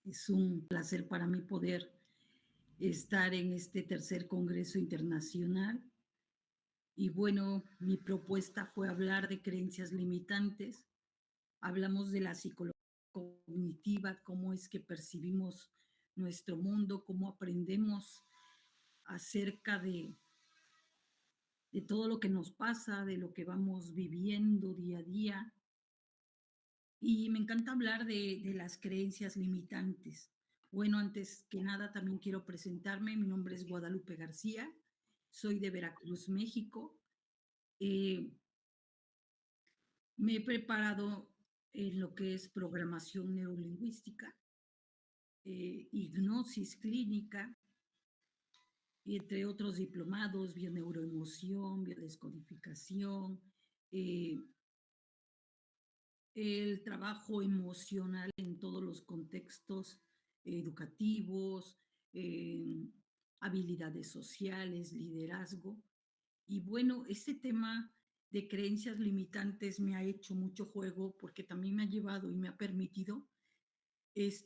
Es un placer para mí poder estar en este tercer Congreso Internacional. Y bueno, mi propuesta fue hablar de creencias limitantes. Hablamos de la psicología cognitiva, cómo es que percibimos nuestro mundo, cómo aprendemos acerca de todo lo que nos pasa, de lo que vamos viviendo día a día. Y me encanta hablar de las creencias limitantes. Bueno, antes que nada también quiero presentarme. Mi nombre es Guadalupe García, soy de Veracruz, México. Eh, Me he preparado en lo que es programación neurolingüística, hipnosis clínica, y entre otros diplomados, bioneuroemoción, biodescodificación, eh, el trabajo emocional en todos los contextos educativos, eh, habilidades sociales, liderazgo. Y bueno, este tema de creencias limitantes me ha hecho mucho juego porque también me ha llevado y me ha permitido es,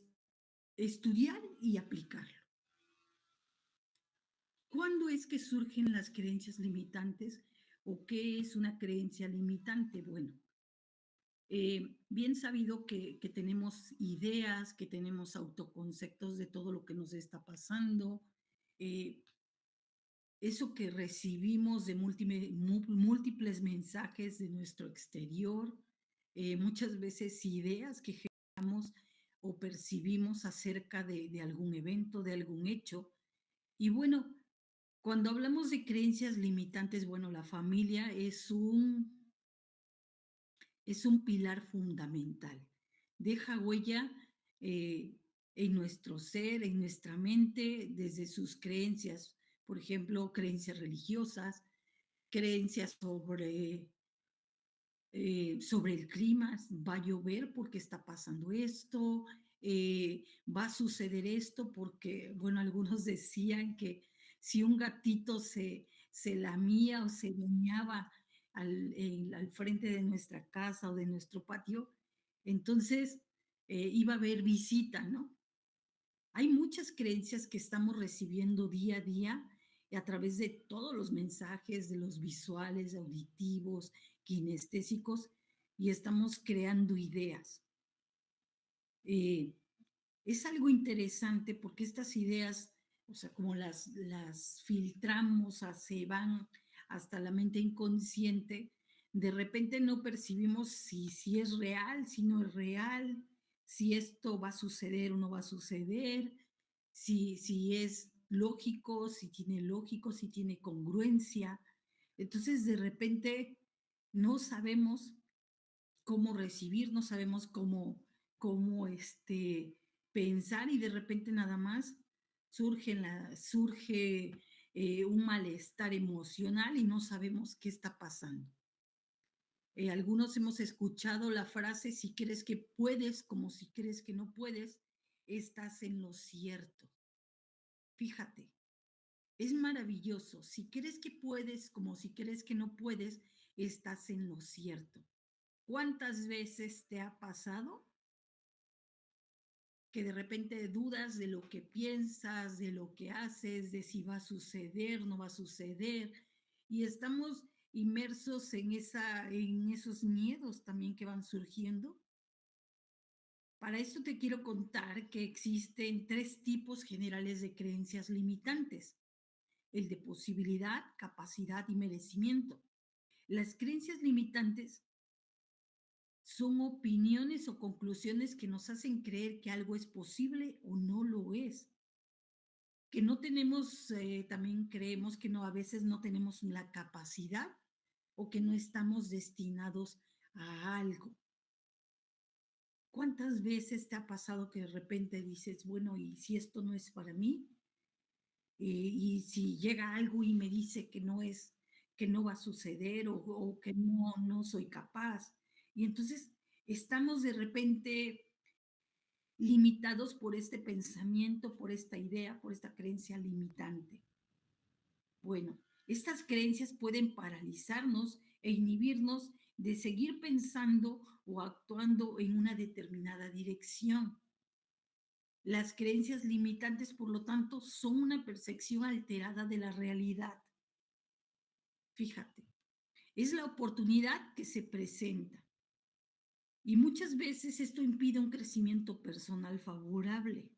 estudiar y aplicarlo. ¿Cuándo es que surgen las creencias limitantes o qué es una creencia limitante? Bueno, bien sabido que tenemos ideas, que tenemos autoconceptos de todo lo que nos está pasando, eh, eso que recibimos de múltiples mensajes de nuestro exterior, muchas veces ideas que generamos o percibimos acerca de algún evento, de algún hecho. Y bueno, cuando hablamos de creencias limitantes, bueno, la familia es un pilar fundamental. Deja huella eh, en nuestro ser, en nuestra mente, desde sus creencias, por ejemplo, creencias religiosas, creencias sobre el clima, va a llover porque está pasando esto, va a suceder esto porque, bueno, algunos decían que si un gatito se lamía o se bañaba al frente de nuestra casa o de nuestro patio, entonces iba a haber visita, ¿no? Hay muchas creencias que estamos recibiendo día a día a través de todos los mensajes, de los visuales, auditivos, kinestésicos, y estamos creando ideas. Eh, es algo interesante porque estas ideas, o sea, como las filtramos, se van hasta la mente inconsciente, de repente no percibimos si es real, si no es real, si esto va a suceder o no va a suceder, si es lógico, si tiene lógico, si tiene congruencia. Entonces, de repente, no sabemos cómo recibir, no sabemos cómo pensar y de repente nada más surge un malestar emocional y no sabemos qué está pasando. Algunos hemos escuchado la frase, si crees que puedes, como si crees que no puedes, estás en lo cierto. Fíjate, es maravilloso. Si crees que puedes, como si crees que no puedes, estás en lo cierto. ¿Cuántas veces te ha pasado que de repente dudas de lo que piensas, de lo que haces, de si va a suceder, no va a suceder, y estamos inmersos en esos miedos también que van surgiendo? Para esto te quiero contar que existen tres tipos generales de creencias limitantes: el de posibilidad, capacidad y merecimiento. Las creencias limitantes son opiniones o conclusiones que nos hacen creer que algo es posible o no lo es. Que no tenemos, también creemos que no, a veces no tenemos la capacidad o que no estamos destinados a algo. ¿Cuántas veces te ha pasado que de repente dices, bueno, y si esto no es para mí? Y si llega algo y me dice que no es, que no va a suceder o que no soy capaz. Y entonces estamos de repente limitados por este pensamiento, por esta idea, por esta creencia limitante. Bueno, estas creencias pueden paralizarnos e inhibirnos de seguir pensando o actuando en una determinada dirección. Las creencias limitantes, por lo tanto, son una percepción alterada de la realidad. Fíjate, es la oportunidad que se presenta. Y muchas veces esto impide un crecimiento personal favorable.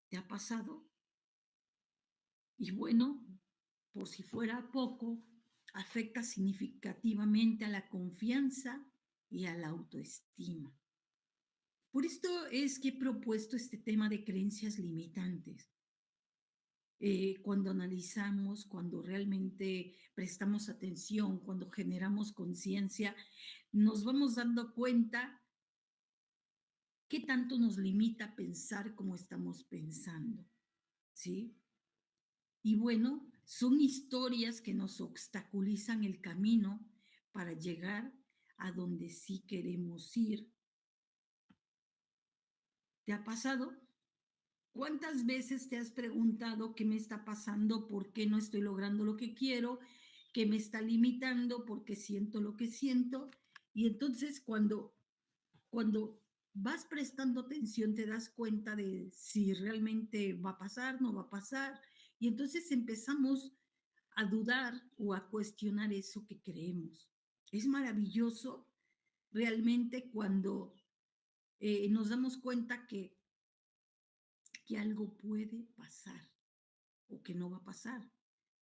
¿Te ha pasado? Y bueno, por si fuera poco, afecta significativamente a la confianza y a la autoestima. Por esto es que he propuesto este tema de creencias limitantes. Cuando analizamos, cuando realmente prestamos atención, cuando generamos conciencia, nos vamos dando cuenta qué tanto nos limita pensar como estamos pensando, ¿sí? Y bueno, son historias que nos obstaculizan el camino para llegar a donde sí queremos ir. ¿Te ha pasado? ¿Cuántas veces te has preguntado qué me está pasando, por qué no estoy logrando lo que quiero, qué me está limitando, por qué siento lo que siento? Y entonces cuando vas prestando atención te das cuenta de si realmente va a pasar, no va a pasar. Y entonces empezamos a dudar o a cuestionar eso que creemos. Es maravilloso realmente cuando nos damos cuenta que algo puede pasar o que no va a pasar.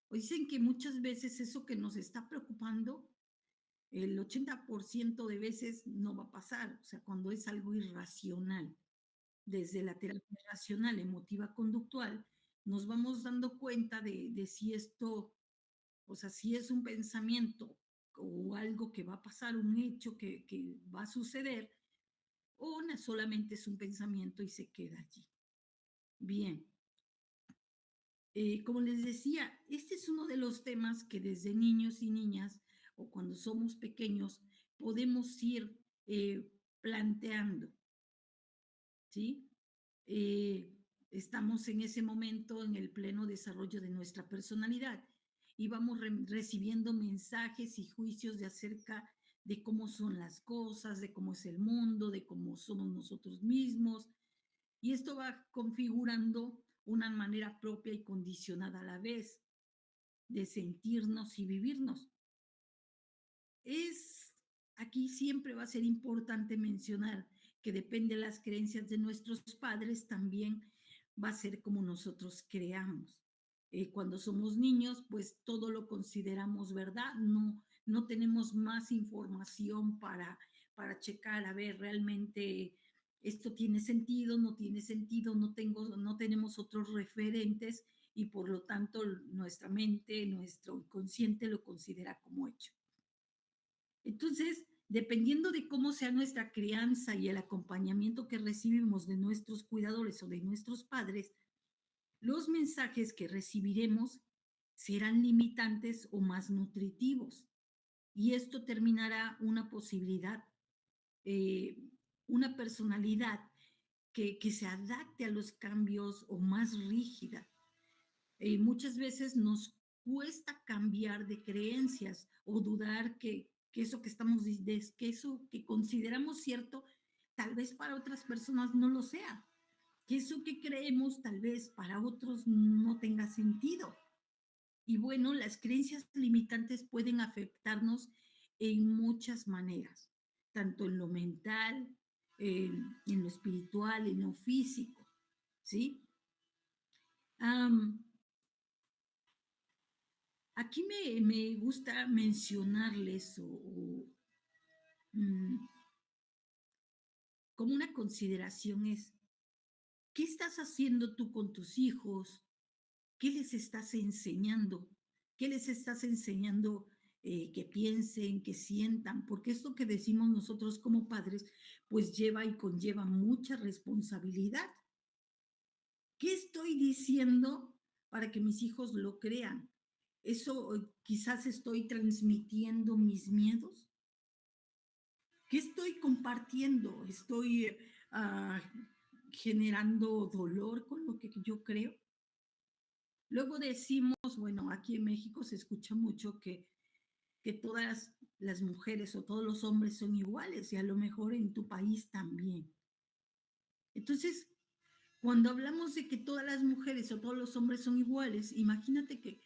O dicen que muchas veces eso que nos está preocupando, el 80% de veces no va a pasar, o sea, cuando es algo irracional. Desde la terapia racional, emotiva, conductual, nos vamos dando cuenta de si esto, o sea, si es un pensamiento o algo que va a pasar, un hecho que va a suceder, o solamente es un pensamiento y se queda allí. Bien, como les decía, este es uno de los temas que desde niños y niñas o cuando somos pequeños podemos ir planteando, ¿sí? Eh, Estamos en ese momento en el pleno desarrollo de nuestra personalidad y vamos recibiendo mensajes y juicios de acerca de cómo son las cosas, de cómo es el mundo, de cómo somos nosotros mismos. Y esto va configurando una manera propia y condicionada a la vez de sentirnos y vivirnos. Es aquí siempre va a ser importante mencionar que depende de las creencias de nuestros padres, también va a ser como nosotros creamos. Cuando somos niños, pues todo lo consideramos verdad, no tenemos más información para checar, a ver, realmente esto tiene sentido, no tiene sentido, no tenemos otros referentes y por lo tanto nuestra mente, nuestro inconsciente lo considera como hecho. Entonces, dependiendo de cómo sea nuestra crianza y el acompañamiento que recibimos de nuestros cuidadores o de nuestros padres, los mensajes que recibiremos serán limitantes o más nutritivos. Y esto terminará una posibilidad, eh, una personalidad que se adapte a los cambios o más rígida. Muchas veces nos cuesta cambiar de creencias o dudar que eso que estamos, que eso que consideramos cierto, tal vez para otras personas no lo sea, que eso que creemos tal vez para otros no tenga sentido. Y bueno, las creencias limitantes pueden afectarnos en muchas maneras, tanto en lo mental, en lo espiritual, en lo físico, ¿sí? Um, Aquí me gusta mencionarles mm, como una consideración es, ¿qué estás haciendo tú con tus hijos? ¿Qué les estás enseñando? ¿Qué les estás enseñando que piensen, que sientan? Porque esto que decimos nosotros como padres, pues lleva y conlleva mucha responsabilidad. ¿Qué estoy diciendo para que mis hijos lo crean? ¿Eso quizás estoy transmitiendo mis miedos? ¿Qué estoy compartiendo? ¿Estoy ah, generando dolor con lo que yo creo? Luego decimos, bueno, aquí en México se escucha mucho que todas las mujeres o todos los hombres son iguales y a lo mejor en tu país también. Entonces, Cuando hablamos de que todas las mujeres o todos los hombres son iguales, imagínate que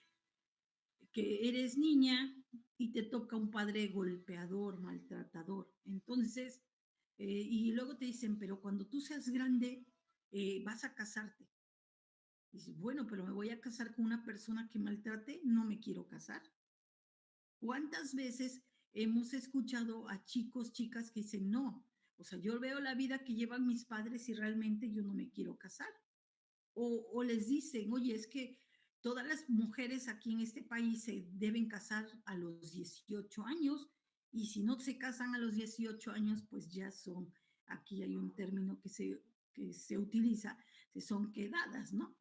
eres niña y te toca un padre golpeador, maltratador. Entonces, y luego te dicen, pero cuando tú seas grande, vas a casarte. Y dices, bueno, pero me voy a casar con una persona que maltrate, no me quiero casar. ¿Cuántas veces hemos escuchado a chicos, chicas que dicen, no, o sea, yo veo la vida que llevan mis padres y realmente yo no me quiero casar? O les dicen, oye, es que todas las mujeres aquí en este país se deben casar a los 18 años y si no se casan a los 18 años, pues ya son, aquí hay un término que se utiliza, que son quedadas, ¿no?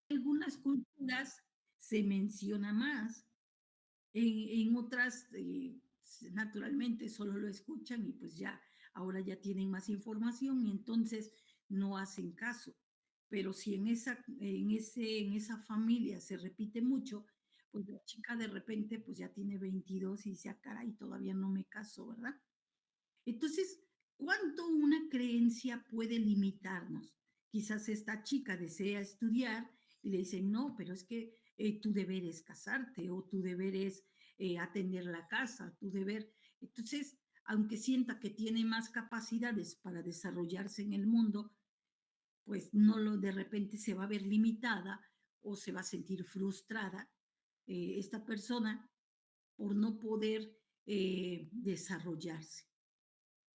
En algunas culturas se menciona más, en otras, naturalmente, solo lo escuchan y pues ya, ahora ya tienen más información y entonces no hacen caso. Pero si en esa familia se repite mucho, pues la chica de repente pues ya tiene 22 y dice, ah, caray, todavía no me caso, ¿verdad? Entonces, ¿cuánto una creencia puede limitarnos? Quizás esta chica desea estudiar y le dicen, no, pero es que tu deber es casarte o tu deber es atender la casa, tu deber. Entonces, aunque sienta que tiene más capacidades para desarrollarse en el mundo, pues no lo de repente se va a ver limitada o se va a sentir frustrada esta persona por no poder desarrollarse.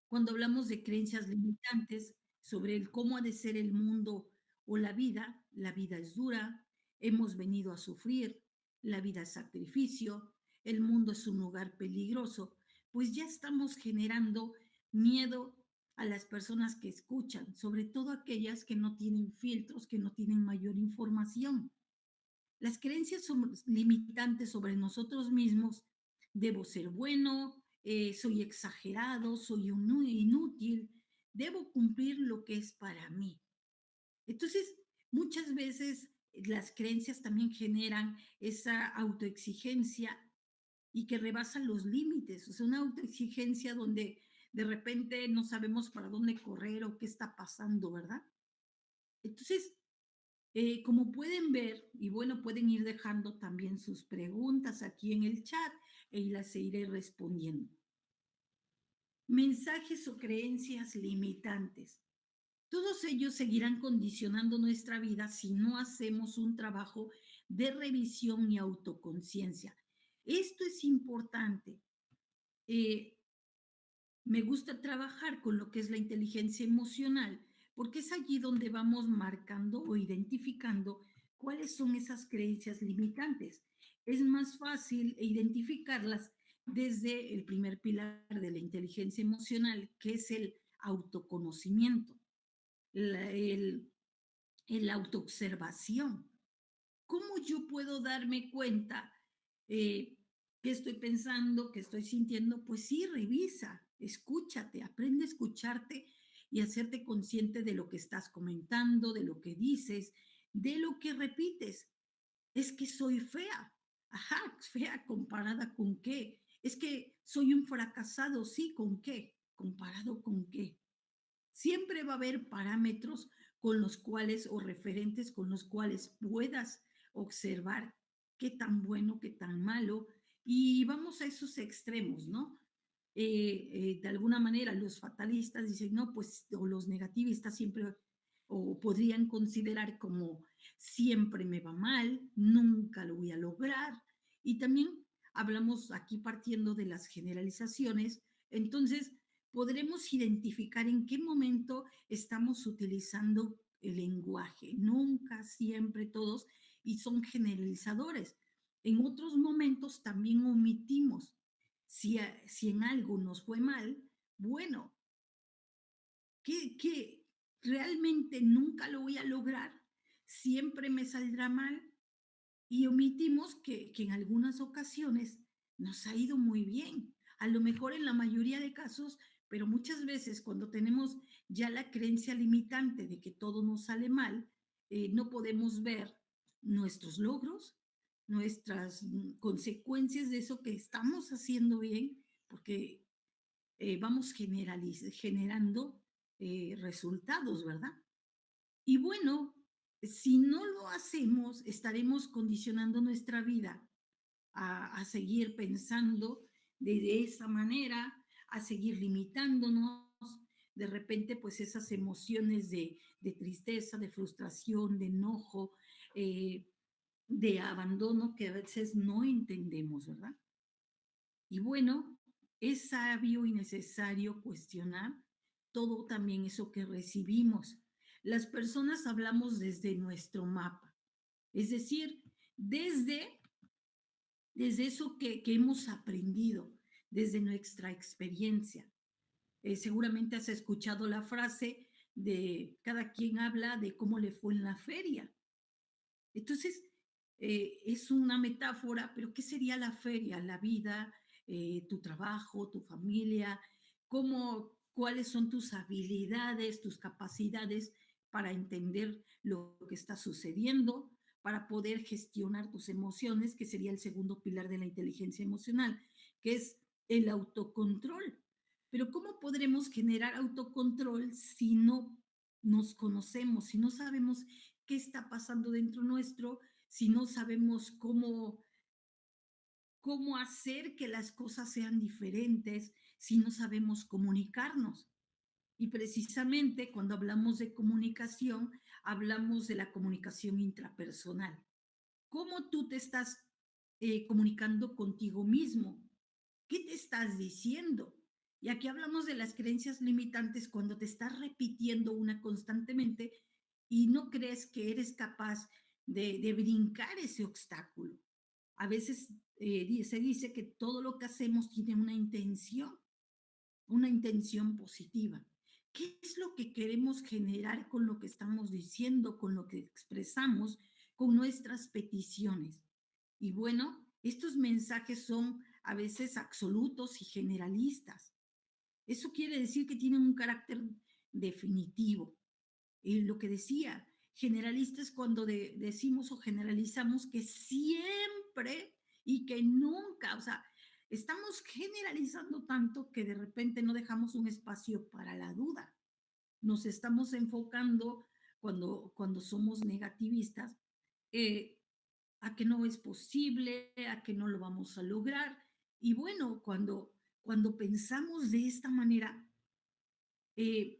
Cuando hablamos de creencias limitantes sobre el cómo ha de ser el mundo o la vida es dura, hemos venido a sufrir, la vida es sacrificio, el mundo es un lugar peligroso, pues ya estamos generando miedo a las personas que escuchan, sobre todo aquellas que no tienen filtros, que no tienen mayor información. Las creencias son limitantes sobre nosotros mismos. Debo ser bueno, soy exagerado, soy inútil, debo cumplir lo que es para mí. Entonces, muchas veces las creencias también generan esa autoexigencia y que rebasan los límites, o sea, una autoexigencia donde de repente no sabemos para dónde correr o qué está pasando, ¿verdad? Entonces, como pueden ver, y bueno, pueden ir dejando también sus preguntas aquí en el chat y las iré respondiendo. Mensajes o creencias limitantes. Todos ellos seguirán condicionando nuestra vida si no hacemos un trabajo de revisión y autoconciencia. Esto es importante. Eh, Me gusta trabajar con lo que es la inteligencia emocional, porque es allí donde vamos marcando o identificando cuáles son esas creencias limitantes. Es más fácil identificarlas desde el primer pilar de la inteligencia emocional, que es el autoconocimiento, la, el autoobservación. ¿Cómo yo puedo darme cuenta eh, qué estoy pensando, qué estoy sintiendo? Pues sí, revisa, escúchate, aprende a escucharte y hacerte consciente de lo que estás comentando, de lo que dices, de lo que repites. Es que soy fea. Ajá, fea comparada con qué. Es que soy un fracasado, sí, ¿con qué? ¿Comparado con qué? Siempre va a haber parámetros con los cuales o referentes con los cuales puedas observar qué tan bueno, qué tan malo, y vamos a esos extremos, ¿no? De alguna manera los fatalistas dicen, no, pues, o los negativistas siempre, o podrían considerar como siempre me va mal, nunca lo voy a lograr, y también hablamos aquí partiendo de las generalizaciones, entonces podremos identificar en qué momento estamos utilizando el lenguaje, nunca, siempre, todos, y son generalizadores. En otros momentos también omitimos si en algo nos fue mal, bueno, que realmente nunca lo voy a lograr, siempre me saldrá mal y omitimos que en algunas ocasiones nos ha ido muy bien, a lo mejor en la mayoría de casos, pero muchas veces cuando tenemos ya la creencia limitante de que todo nos sale mal, no podemos ver nuestros logros, nuestras consecuencias de eso que estamos haciendo bien, porque vamos generando resultados, ¿verdad? Y bueno, si no lo hacemos, estaremos condicionando nuestra vida a seguir pensando de esa manera, a seguir limitándonos. De repente, pues esas emociones de tristeza, de frustración, de enojo, eh, de abandono que a veces no entendemos, ¿verdad? Y bueno, es sabio y necesario cuestionar todo también eso que recibimos. Las personas hablamos desde nuestro mapa, es decir, desde, desde eso que hemos aprendido, desde nuestra experiencia. Seguramente has escuchado la frase de cada quien habla de cómo le fue en la feria. Entonces, es una metáfora, pero ¿qué sería la feria? La vida, tu trabajo, tu familia, cómo, cuáles son tus habilidades, tus capacidades para entender lo que está sucediendo, para poder gestionar tus emociones, que sería el segundo pilar de la inteligencia emocional, que es el autocontrol. Pero ¿cómo podremos generar autocontrol si no nos conocemos, si no sabemos qué está pasando dentro nuestro, si no sabemos cómo hacer que las cosas sean diferentes, si no sabemos comunicarnos? Y precisamente cuando hablamos de comunicación, hablamos de la comunicación intrapersonal. ¿Cómo tú te estás comunicando contigo mismo? ¿Qué te estás diciendo? Y aquí hablamos de las creencias limitantes cuando te estás repitiendo una constantemente y no crees que eres capaz de brincar ese obstáculo. A veces se dice que todo lo que hacemos tiene una intención positiva. ¿Qué es lo que queremos generar con lo que estamos diciendo, con lo que expresamos, con nuestras peticiones? Y bueno, estos mensajes son a veces absolutos y generalistas. Eso quiere decir que tienen un carácter definitivo. Lo que decía, generalista es cuando decimos o generalizamos que siempre y que nunca, o sea, estamos generalizando tanto que de repente no dejamos un espacio para la duda. Nos estamos enfocando cuando somos negativistas eh, a que no es posible, a que no lo vamos a lograr. Y bueno, cuando pensamos de esta manera, eh,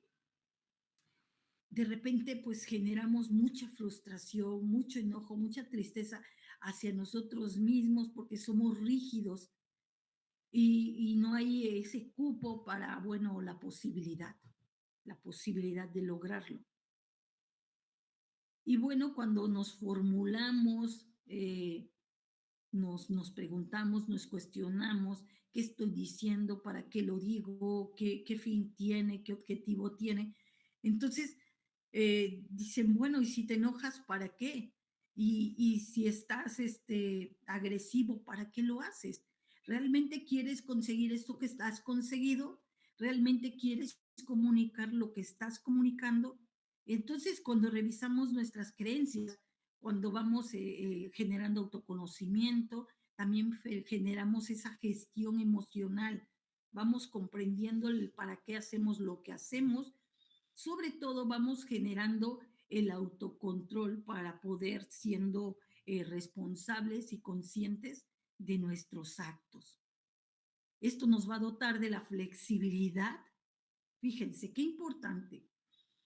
de repente pues generamos mucha frustración, mucho enojo, mucha tristeza hacia nosotros mismos porque somos rígidos y no hay ese cupo para, bueno, la posibilidad de lograrlo. Y bueno, cuando nos formulamos, nos preguntamos, nos cuestionamos qué estoy diciendo, para qué lo digo, qué fin tiene, qué objetivo tiene. Entonces, dicen, bueno, y si te enojas, ¿para qué? Y si estás agresivo, ¿para qué lo haces? ¿Realmente quieres conseguir esto que has conseguido? ¿Realmente quieres comunicar lo que estás comunicando? Entonces, cuando revisamos nuestras creencias, cuando vamos generando autoconocimiento, también generamos esa gestión emocional, vamos comprendiendo el para qué hacemos lo que hacemos, sobre todo vamos generando el autocontrol para poder siendo responsables y conscientes de nuestros actos. Esto nos va a dotar de la flexibilidad. Fíjense, qué importante.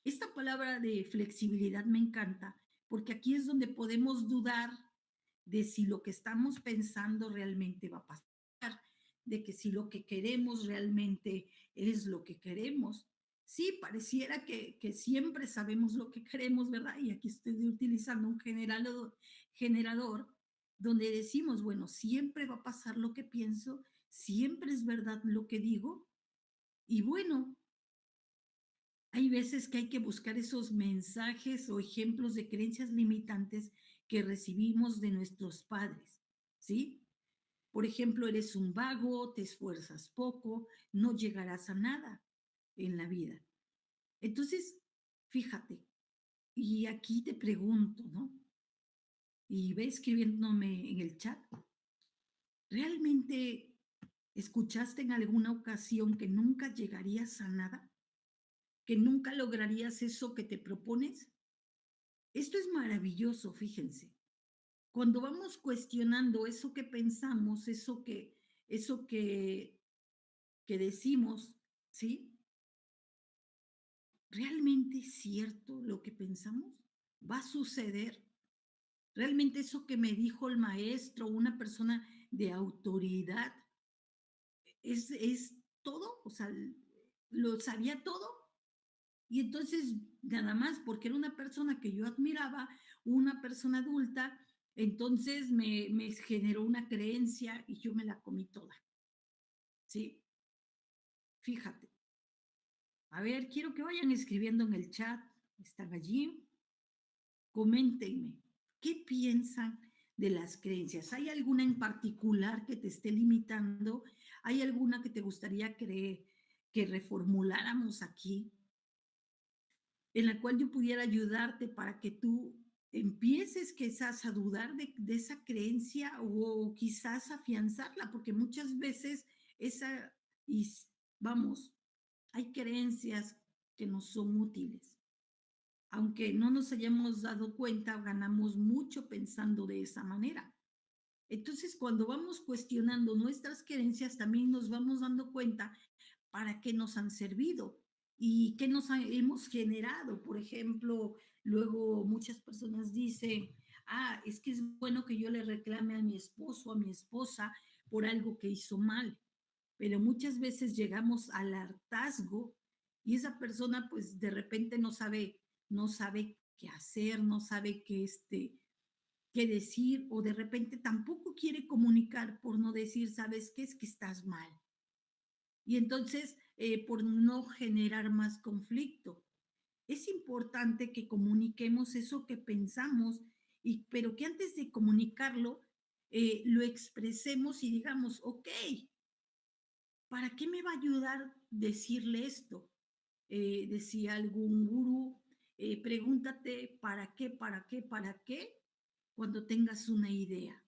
Esta palabra de flexibilidad me encanta porque aquí es donde podemos dudar de si lo que estamos pensando realmente va a pasar, de que si lo que queremos realmente es lo que queremos. Sí, pareciera que siempre sabemos lo que queremos, ¿verdad? Y aquí estoy utilizando un generador donde decimos, bueno, siempre va a pasar lo que pienso, siempre es verdad lo que digo. Y bueno, hay veces que hay que buscar esos mensajes o ejemplos de creencias limitantes que recibimos de nuestros padres, ¿sí? Por ejemplo, eres un vago, te esfuerzas poco, no llegarás a nada en la vida. Entonces, fíjate, y aquí te pregunto, ¿no? Y ve escribiéndome en el chat, ¿realmente escuchaste en alguna ocasión que nunca llegarías a nada? ¿Que nunca lograrías eso que te propones? Esto es maravilloso, fíjense. Cuando vamos cuestionando eso que pensamos, eso que decimos, ¿sí? ¿Realmente es cierto lo que pensamos? ¿Va a suceder? ¿Realmente eso que me dijo el maestro, una persona de autoridad, es todo? O sea, ¿lo sabía todo? Y entonces, nada más porque era una persona que yo admiraba, una persona adulta, entonces me generó una creencia y yo me la comí toda, ¿sí? Fíjate. A ver, quiero que vayan escribiendo en el chat, están allí, coméntenme, ¿qué piensan de las creencias? ¿Hay alguna en particular que te esté limitando? ¿Hay alguna que te gustaría que reformuláramos aquí? En la cual yo pudiera ayudarte para que tú empieces quizás a dudar de esa creencia o quizás afianzarla, porque muchas veces esa, y vamos, hay creencias que no son útiles. Aunque no nos hayamos dado cuenta, ganamos mucho pensando de esa manera. Entonces, cuando vamos cuestionando nuestras creencias, también nos vamos dando cuenta para qué nos han servido y qué hemos generado. Por ejemplo, luego muchas personas dicen, ah, es que es bueno que yo le reclame a mi esposo, a mi esposa, por algo que hizo mal. Pero muchas veces llegamos al hartazgo y esa persona pues de repente no sabe qué hacer, no sabe qué decir o de repente tampoco quiere comunicar por no decir, ¿sabes qué? Es que estás mal. Y entonces, por no generar más conflicto. Es importante que comuniquemos eso que pensamos, pero que antes de comunicarlo, lo expresemos y digamos, ok, ¿para qué me va a ayudar decirle esto? Decía algún gurú, pregúntate para qué, para qué, cuando tengas una idea.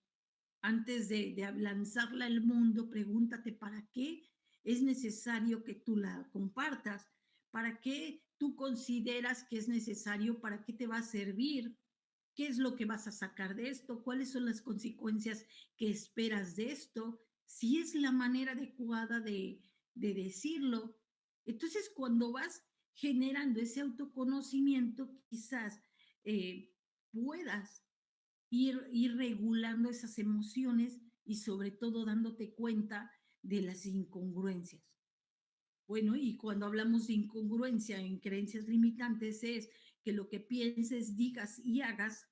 Antes de lanzarla al mundo, pregúntate para qué es necesario que tú la compartas, para qué tú consideras que es necesario, para qué te va a servir, qué es lo que vas a sacar de esto, cuáles son las consecuencias que esperas de esto, si es la manera adecuada de decirlo. Entonces, cuando vas generando ese autoconocimiento, quizás puedas ir regulando esas emociones y sobre todo dándote cuenta de las incongruencias. Bueno, y cuando hablamos de incongruencia en creencias limitantes es que lo que pienses, digas y hagas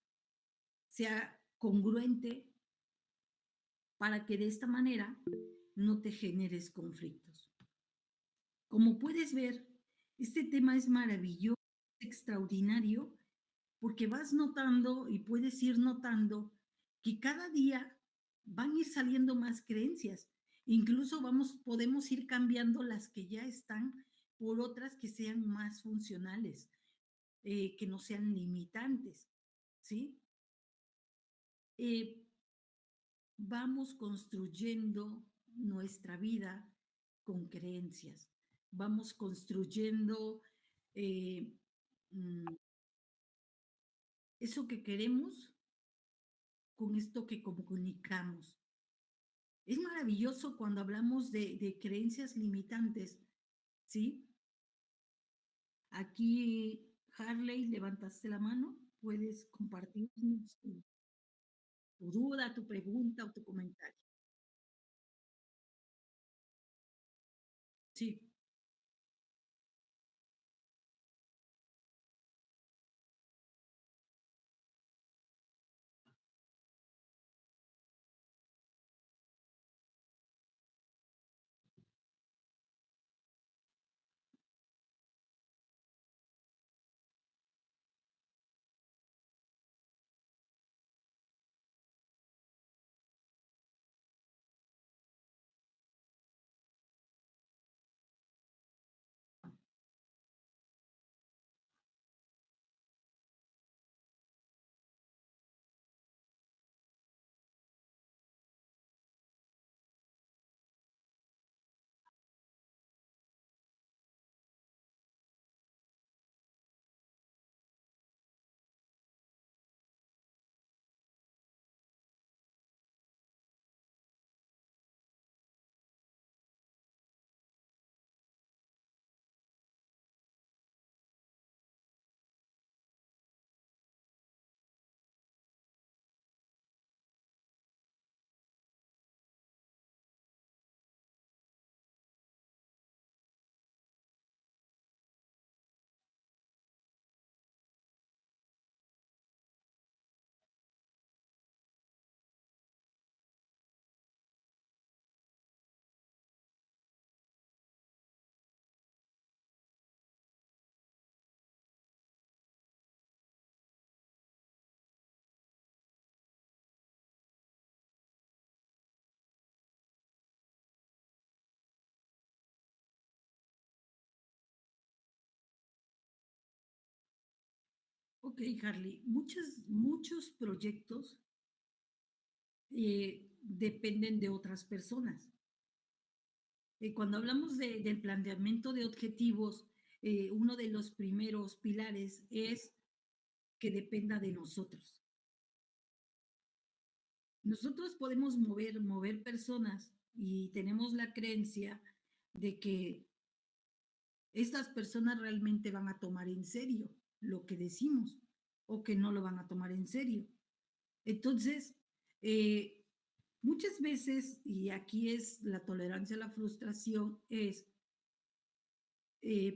sea congruente para que de esta manera no te generes conflictos. Como puedes ver, este tema es maravilloso, extraordinario, porque vas notando y puedes ir notando que cada día van a ir saliendo más creencias. Incluso podemos ir cambiando las que ya están por otras que sean más funcionales, que no sean limitantes, ¿sí? Eh, Vamos construyendo nuestra vida con creencias, vamos construyendo eh, mm, eso que queremos con esto que comunicamos. Es maravilloso cuando hablamos de creencias limitantes, ¿sí? Aquí, Harley, levantaste la mano, puedes compartirnos tu duda, tu pregunta o tu comentario. Sí. Ok, Harley, muchos proyectos dependen de otras personas. Cuando hablamos del planteamiento de objetivos, uno de los primeros pilares es que dependa de nosotros. Nosotros podemos mover personas y tenemos la creencia de que estas personas realmente van a tomar en serio lo que decimos o que no lo van a tomar en serio. Entonces, eh, muchas veces, y aquí es la tolerancia a la frustración, es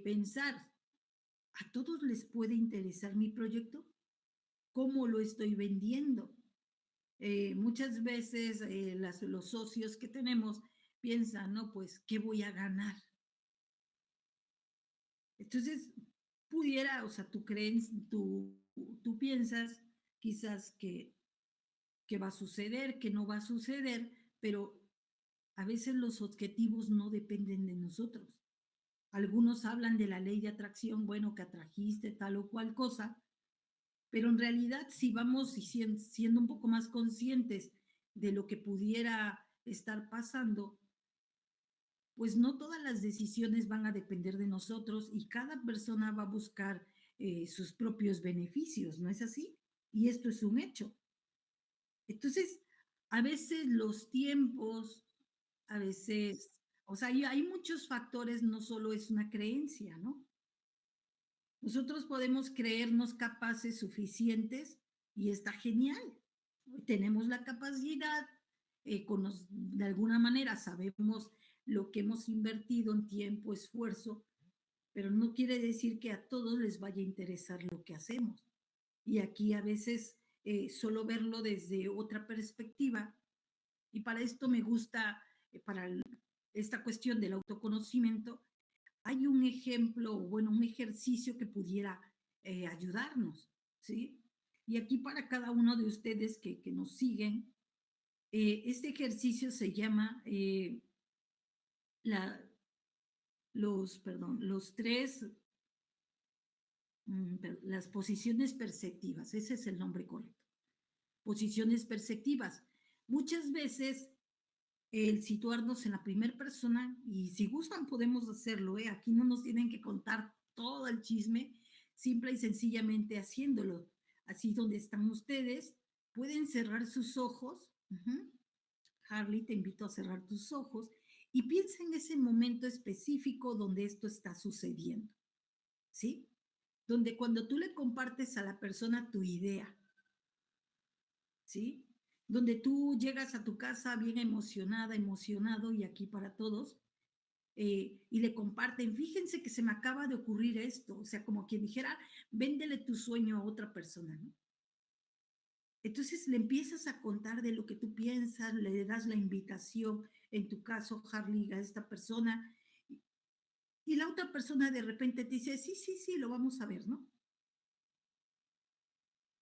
pensar, ¿a todos les puede interesar mi proyecto? ¿Cómo lo estoy vendiendo? Muchas veces los socios que tenemos piensan, no, pues, ¿qué voy a ganar? Entonces, pudiera, o sea, tú piensas quizás que va a suceder, que no va a suceder, pero a veces los objetivos no dependen de nosotros. Algunos hablan de la ley de atracción, bueno, que atrajiste tal o cual cosa, pero en realidad si vamos siendo un poco más conscientes de lo que pudiera estar pasando, pues no todas las decisiones van a depender de nosotros y cada persona va a buscar sus propios beneficios, ¿no es así? Y esto es un hecho. Entonces, a veces los tiempos, a veces, o sea, hay muchos factores, no solo es una creencia, ¿no? Nosotros podemos creernos capaces suficientes y está genial. Tenemos la capacidad, de alguna manera sabemos lo que hemos invertido en tiempo, esfuerzo, pero no quiere decir que a todos les vaya a interesar lo que hacemos. Y aquí a veces solo verlo desde otra perspectiva. Y para esto me gusta, para esta cuestión del autoconocimiento, hay un ejemplo, bueno, un ejercicio que pudiera ayudarnos, ¿sí? Y aquí para cada uno de ustedes que nos siguen, este ejercicio se llama la, los tres, las posiciones perceptivas, ese es el nombre correcto. Posiciones perceptivas. Muchas veces el situarnos en la primera persona, y si gustan podemos hacerlo, ¿eh? Aquí no nos tienen que contar todo el chisme, simple y sencillamente haciéndolo. Así donde están ustedes, pueden cerrar sus ojos. Harley, te invito a cerrar tus ojos y piensa en ese momento específico donde esto está sucediendo, ¿sí? Donde cuando tú le compartes a la persona tu idea, ¿sí? Donde tú llegas a tu casa bien emocionada, emocionado, y aquí para todos, y le comparten, fíjense que se me acaba de ocurrir esto, o sea, como quien dijera, véndele tu sueño a otra persona, ¿no? Entonces le empiezas a contar de lo que tú piensas, le das la invitación, en tu caso, Harley, a esta persona, y la otra persona de repente te dice, sí, sí, sí, lo vamos a ver, ¿no?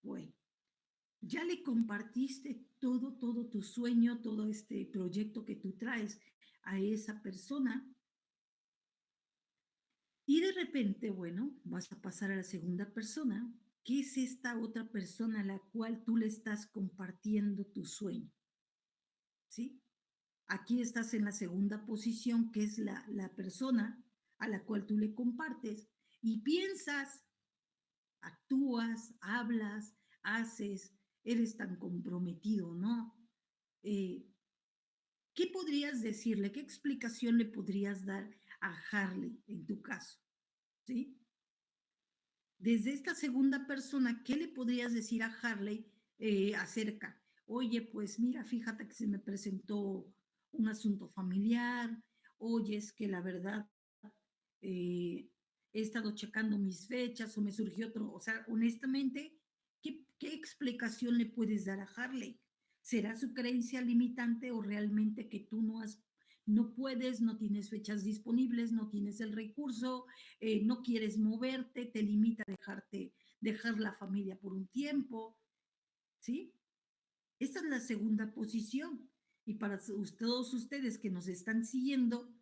Bueno, ya le compartiste todo tu sueño, todo este proyecto que tú traes a esa persona y de repente, bueno, vas a pasar a la segunda persona, que es esta otra persona a la cual tú le estás compartiendo tu sueño, ¿sí? Aquí estás en la segunda posición, que es la persona a la cual tú le compartes y piensas, actúas, hablas, haces, eres tan comprometido, ¿no? Eh, ¿Qué podrías decirle? ¿Qué explicación le podrías dar a Harley en tu caso? ¿Sí? Desde esta segunda persona, ¿qué le podrías decir a Harley acerca? Oye, pues mira, fíjate que se me presentó un asunto familiar, oye, es que la verdad he estado checando mis fechas o me surgió otro, o sea, honestamente, ¿qué explicación le puedes dar a Harley? ¿Será su creencia limitante o realmente que tú no puedes, no tienes fechas disponibles, no tienes el recurso, no quieres moverte, te limita a dejar la familia por un tiempo, ¿sí? Esta es la segunda posición. Y para todos ustedes que nos están siguiendo,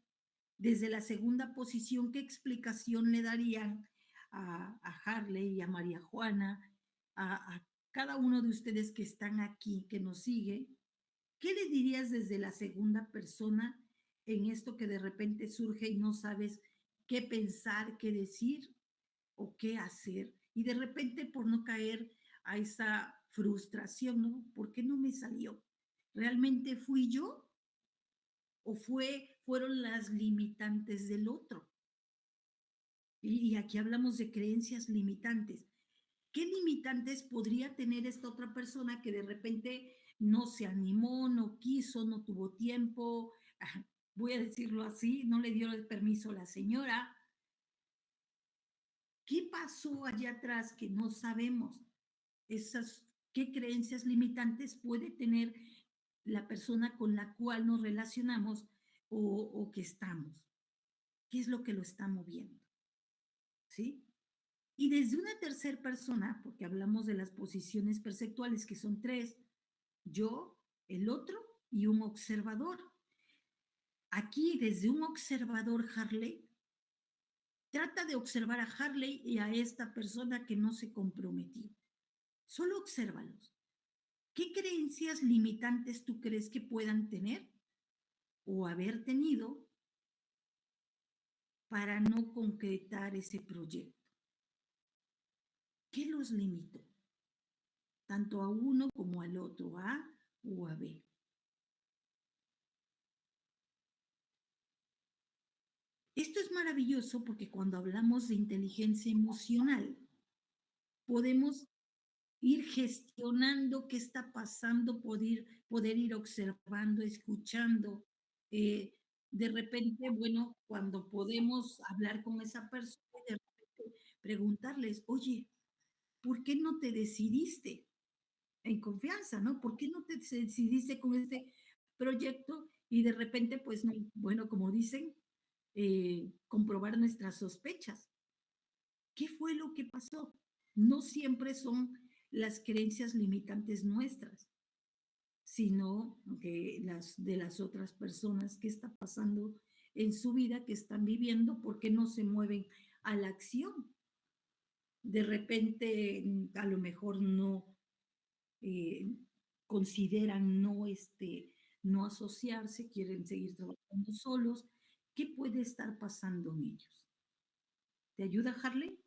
desde la segunda posición, ¿qué explicación le darían a Harley y a María Juana? a cada uno de ustedes que están aquí, que nos sigue, ¿qué le dirías desde la segunda persona en esto que de repente surge y no sabes qué pensar, qué decir o qué hacer? Y de repente por no caer a esa frustración, ¿no? ¿Por qué no me salió? ¿Realmente fui yo o fueron las limitantes del otro? Y aquí hablamos de creencias limitantes. ¿Qué limitantes podría tener esta otra persona que de repente no se animó, no quiso, no tuvo tiempo? Voy a decirlo así, no le dio el permiso a la señora. ¿Qué pasó allá atrás que no sabemos? Esas, ¿qué creencias limitantes puede tener la persona con la cual nos relacionamos o que estamos? ¿Qué es lo que lo está moviendo? ¿Sí? Y desde una tercera persona, porque hablamos de las posiciones perceptuales, que son tres, yo, el otro y un observador. Aquí, desde un observador, Harley, trata de observar a Harley y a esta persona que no se comprometió. Solo obsérvalos. ¿Qué creencias limitantes tú crees que puedan tener o haber tenido para no concretar ese proyecto? ¿Qué los limitó? Tanto a uno como al otro, a A o a B. Esto es maravilloso porque cuando hablamos de inteligencia emocional, podemos ir gestionando qué está pasando, poder ir observando, escuchando. eh, de repente, bueno, cuando podemos hablar con esa persona, de repente preguntarles, oye, ¿por qué no te decidiste? En confianza, ¿no? ¿Por qué no te decidiste con este proyecto? Y de repente, pues, no, bueno, como dicen, comprobar nuestras sospechas. ¿Qué fue lo que pasó? No siempre son las creencias limitantes nuestras, sino que las de las otras personas, qué está pasando en su vida, que están viviendo, por qué no se mueven a la acción. De repente, a lo mejor no eh, consideran no asociarse, quieren seguir trabajando solos. ¿Qué puede estar pasando en ellos? ¿Te ayuda, Harley?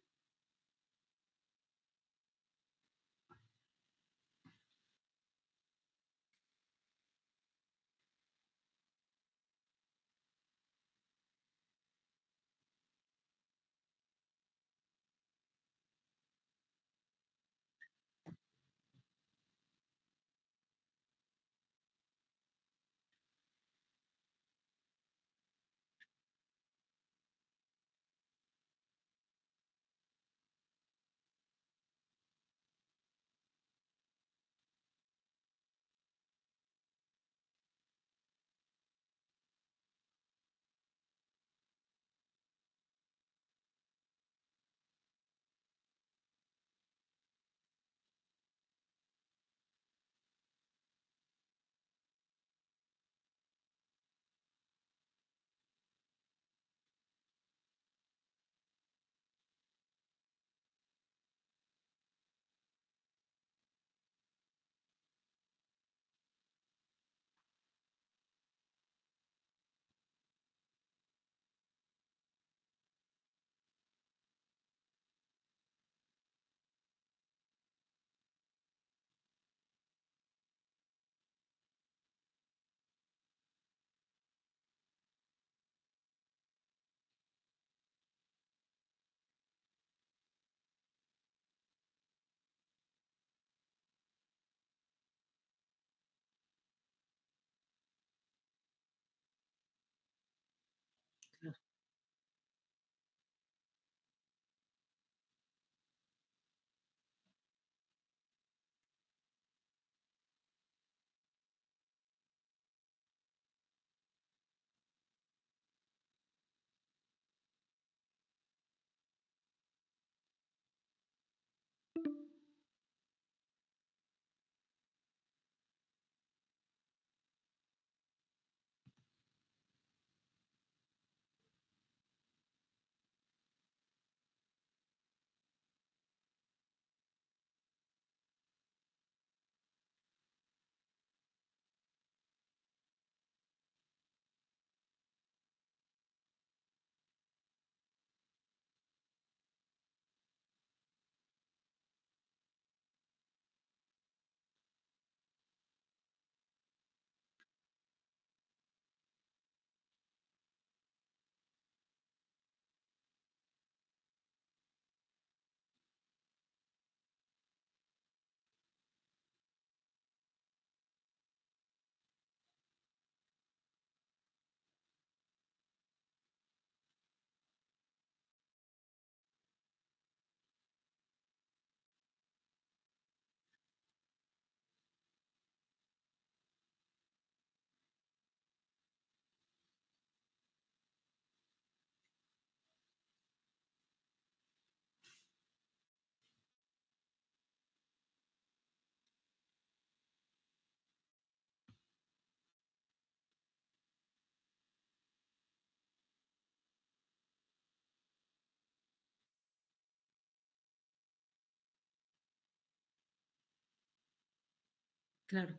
claro.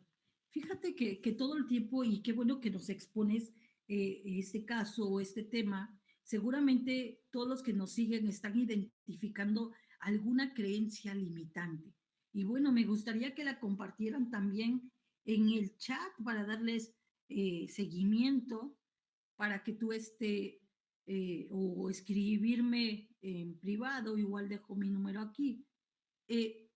Fíjate que todo el tiempo, y qué bueno que nos expones este caso o este tema, seguramente todos los que nos siguen están identificando alguna creencia limitante. Y bueno, me gustaría que la compartieran también en el chat para darles seguimiento, para que tú o escribirme en privado, igual dejo mi número aquí. eh,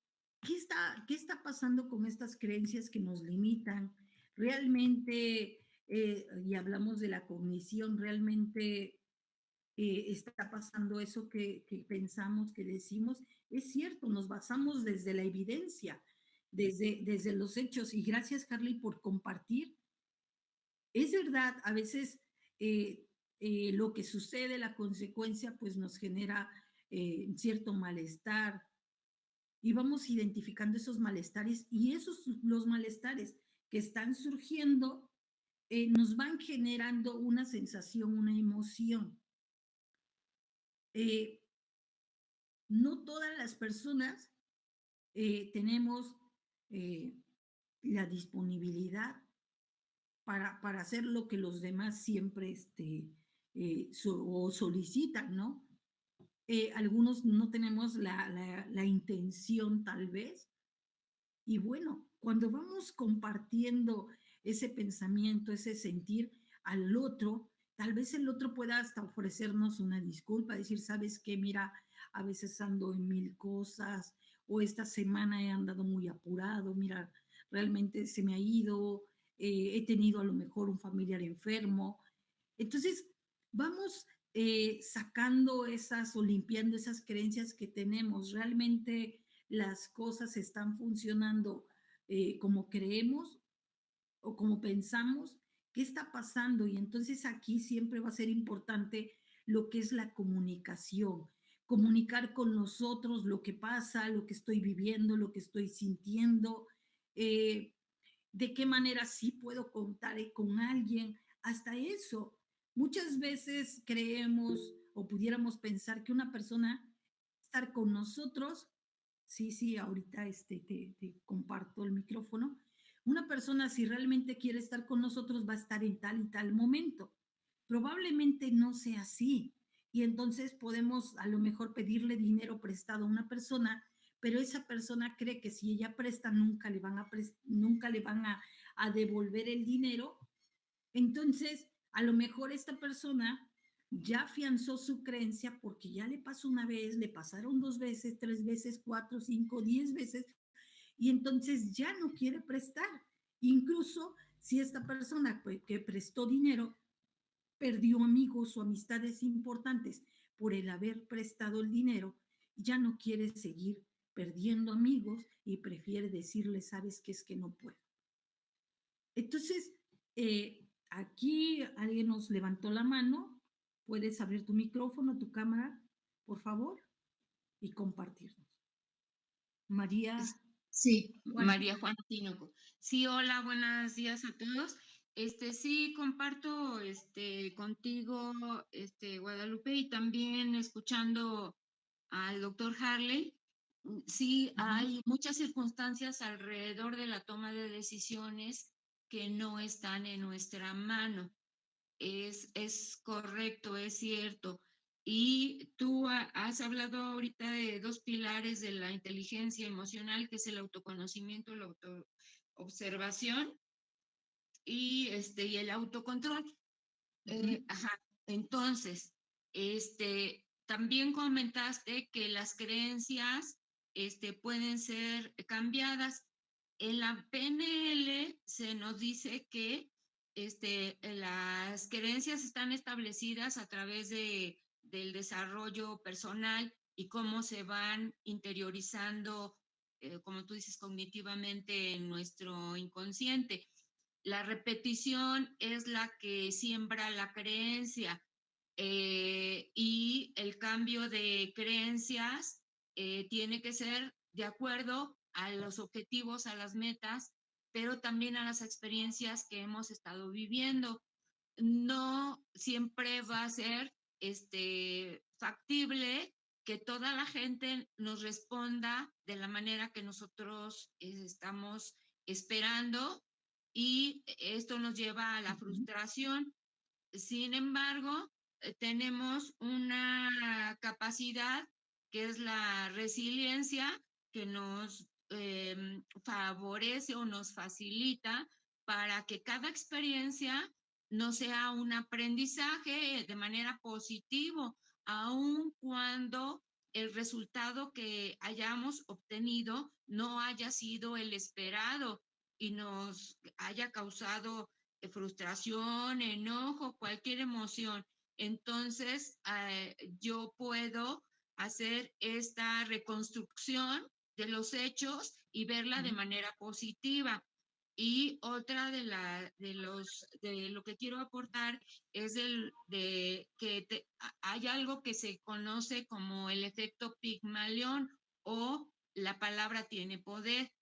qué está pasando con estas creencias que nos limitan? ¿Realmente, y hablamos de la cognición, realmente está pasando eso que pensamos, que decimos? Es cierto, nos basamos desde la evidencia, desde los hechos. Y gracias, Carly, por compartir. Es verdad, a veces lo que sucede, la consecuencia, pues nos genera cierto malestar, y vamos identificando esos malestares, y los malestares que están surgiendo nos van generando una sensación, una emoción. Eh, no todas las personas tenemos eh, la disponibilidad para hacer lo que los demás siempre o solicitan, ¿no? Algunos no tenemos la intención tal vez. Y bueno, cuando vamos compartiendo ese pensamiento, ese sentir al otro, tal vez el otro pueda hasta ofrecernos una disculpa, decir, sabes qué, mira, a veces ando en mil cosas, o esta semana he andado muy apurado, mira, realmente se me ha ido, he tenido a lo mejor un familiar enfermo. Entonces, vamos sacando esas o limpiando esas creencias que tenemos. Realmente las cosas están funcionando como creemos o como pensamos. ¿Qué está pasando? Y entonces aquí siempre va a ser importante lo que es la comunicación, comunicar con nosotros lo que pasa, lo que estoy viviendo, lo que estoy sintiendo, eh, de qué manera sí puedo contar con alguien, hasta eso. Muchas veces creemos o pudiéramos pensar que una persona estar con nosotros, sí, sí, ahorita te comparto el micrófono, una persona si realmente quiere estar con nosotros va a estar en tal y tal momento. Probablemente no sea así. Y entonces podemos a lo mejor pedirle dinero prestado a una persona, pero esa persona cree que si ella presta nunca le van a devolver el dinero. Entonces, a lo mejor esta persona ya afianzó su creencia porque ya le pasó una vez, le pasaron dos veces, tres veces, cuatro, cinco, 10 veces, y entonces ya no quiere prestar. Incluso si esta persona que prestó dinero perdió amigos o amistades importantes por el haber prestado el dinero, ya no quiere seguir perdiendo amigos y prefiere decirle, sabes que es que no puedo. Entonces, aquí alguien nos levantó la mano. Puedes abrir tu micrófono, tu cámara, por favor, y compartirnos. María Sí, Juan. María Juan Tinoco. Sí, hola, buenos días a todos. Sí, comparto contigo, Guadalupe, y también escuchando al doctor Harley. Sí, Uh -huh. hay muchas circunstancias alrededor de la toma de decisiones que no están en nuestra mano. Es correcto, es cierto. Y tú has hablado ahorita de dos pilares de la inteligencia emocional, que es el autoconocimiento, la autoobservación y el autocontrol. Uh -huh. Ajá. Entonces, también comentaste que las creencias pueden ser cambiadas. En la PNL se nos dice que las creencias están establecidas a través del desarrollo personal y cómo se van interiorizando, como tú dices, cognitivamente en nuestro inconsciente. La repetición es la que siembra la creencia, y el cambio de creencias tiene que ser de acuerdo a los objetivos, a las metas, pero también a las experiencias que hemos estado viviendo. No siempre va a ser factible que toda la gente nos responda de la manera que nosotros estamos esperando y esto nos lleva a la Ujú. frustración. Sin embargo, tenemos una capacidad que es la resiliencia que nos favorece o nos facilita para que cada experiencia no sea un aprendizaje de manera positivo, aun cuando el resultado que hayamos obtenido no haya sido el esperado y nos haya causado frustración, enojo, cualquier emoción. Entonces, yo puedo hacer esta reconstrucción de los hechos y verla de Sí. manera positiva. Y otra de lo que quiero aportar es de que hay algo que se conoce como el efecto Pigmalión o la palabra tiene poder,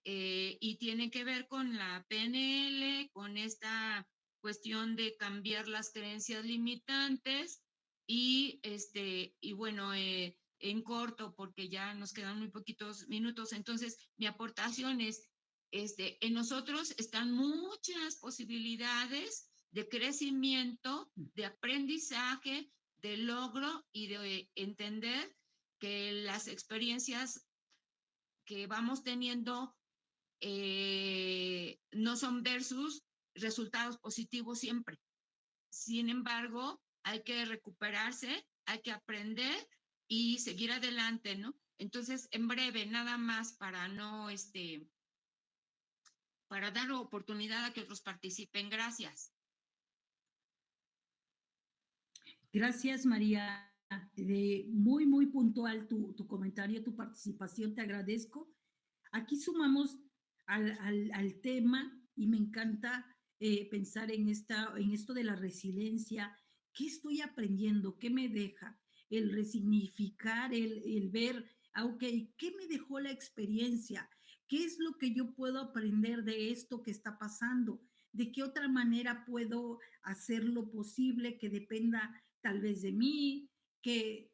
y tiene que ver con la PNL, con esta cuestión de cambiar las creencias limitantes y bueno, en corto, porque ya nos quedan muy poquitos minutos, entonces mi aportación es, en nosotros están muchas posibilidades de crecimiento, de aprendizaje, de logro y de entender que las experiencias que vamos teniendo no son versus resultados positivos siempre. Sin embargo, hay que recuperarse, hay que aprender y seguir adelante, ¿no? Entonces, en breve, nada más para no, para dar oportunidad a que otros participen. Gracias. Gracias, María. Muy, muy puntual tu comentario, tu participación, te agradezco. Aquí sumamos al tema y me encanta pensar en esto de la resiliencia. ¿Qué estoy aprendiendo? ¿Qué me deja? El resignificar, el ver, ok, ¿qué me dejó la experiencia? ¿Qué es lo que yo puedo aprender de esto que está pasando? ¿De qué otra manera puedo hacer lo posible que dependa tal vez de mí, que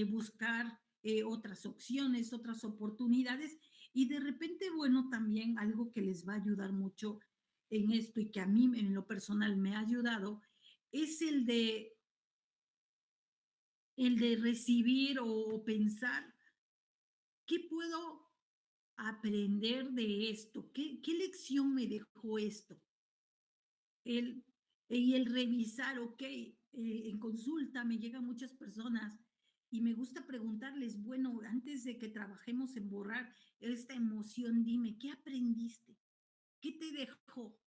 buscar otras opciones, otras oportunidades? Y de repente, bueno, también algo que les va a ayudar mucho en esto y que a mí en lo personal me ha ayudado es el de recibir o pensar qué puedo aprender de esto, qué lección me dejó esto. El, y el revisar, ok, en consulta me llegan muchas personas y me gusta preguntarles, bueno, antes de que trabajemos en borrar esta emoción, dime, ¿qué aprendiste? ¿Qué te dejó?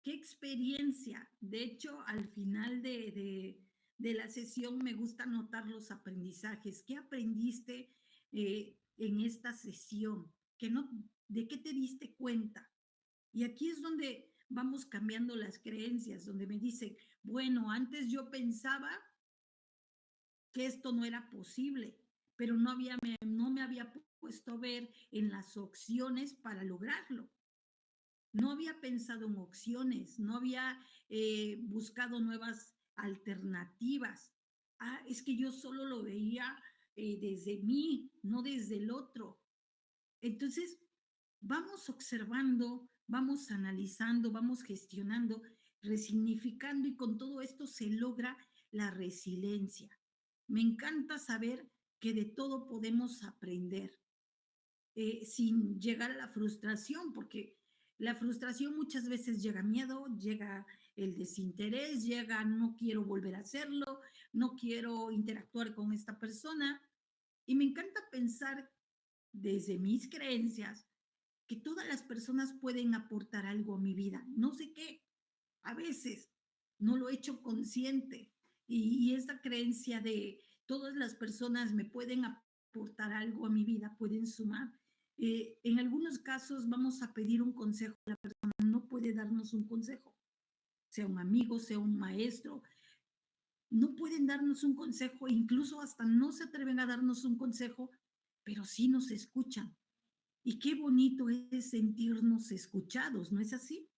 ¿Qué experiencia? De hecho, al final de la sesión me gusta anotar los aprendizajes. ¿Qué aprendiste en esta sesión? ¿Qué no, ¿De qué te diste cuenta? Y aquí es donde vamos cambiando las creencias, donde me dicen, bueno, antes yo pensaba que esto no era posible, pero no me había puesto a ver en las opciones para lograrlo. No había pensado en opciones, no había buscado nuevas alternativas. Ah, es que yo solo lo veía desde mí, no desde el otro. Entonces, vamos observando, vamos analizando, vamos gestionando, resignificando y con todo esto se logra la resiliencia. Me encanta saber que de todo podemos aprender sin llegar a la frustración, porque la frustración muchas veces llega miedo, llega el desinterés, llega no quiero volver a hacerlo, no quiero interactuar con esta persona. Y me encanta pensar desde mis creencias que todas las personas pueden aportar algo a mi vida. No sé qué, a veces no lo he hecho consciente. Y esta creencia de todas las personas me pueden aportar algo a mi vida, pueden sumar. En algunos casos vamos a pedir un consejo, la persona no puede darnos un consejo, sea un amigo, sea un maestro, no pueden darnos un consejo, incluso hasta no se atreven a darnos un consejo, pero sí nos escuchan. Y qué bonito es sentirnos escuchados, ¿no es así?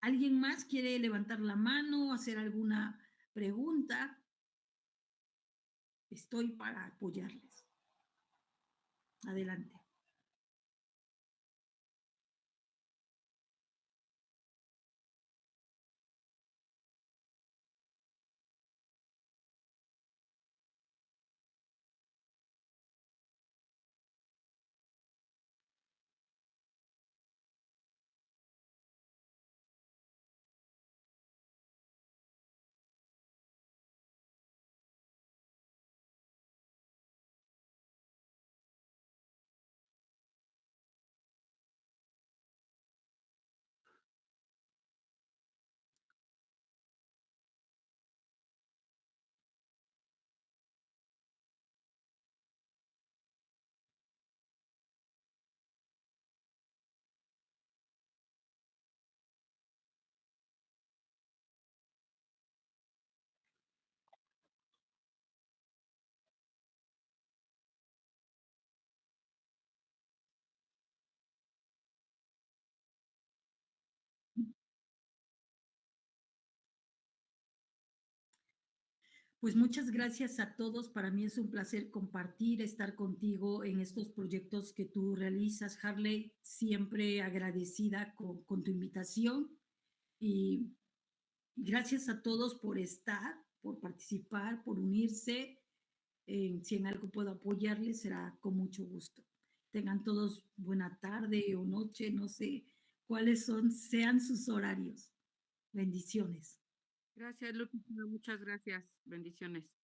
¿Alguien más quiere levantar la mano, hacer alguna pregunta? Estoy para apoyarles. Adelante. Pues muchas gracias a todos. Para mí es un placer compartir, estar contigo en estos proyectos que tú realizas, Harley. Siempre agradecida con tu invitación y gracias a todos por estar, por participar, por unirse. Si en algo puedo apoyarles, será con mucho gusto. Tengan todos buena tarde o noche, no sé cuáles sean sus horarios. Bendiciones. Gracias, Lupita. Muchas gracias. Bendiciones.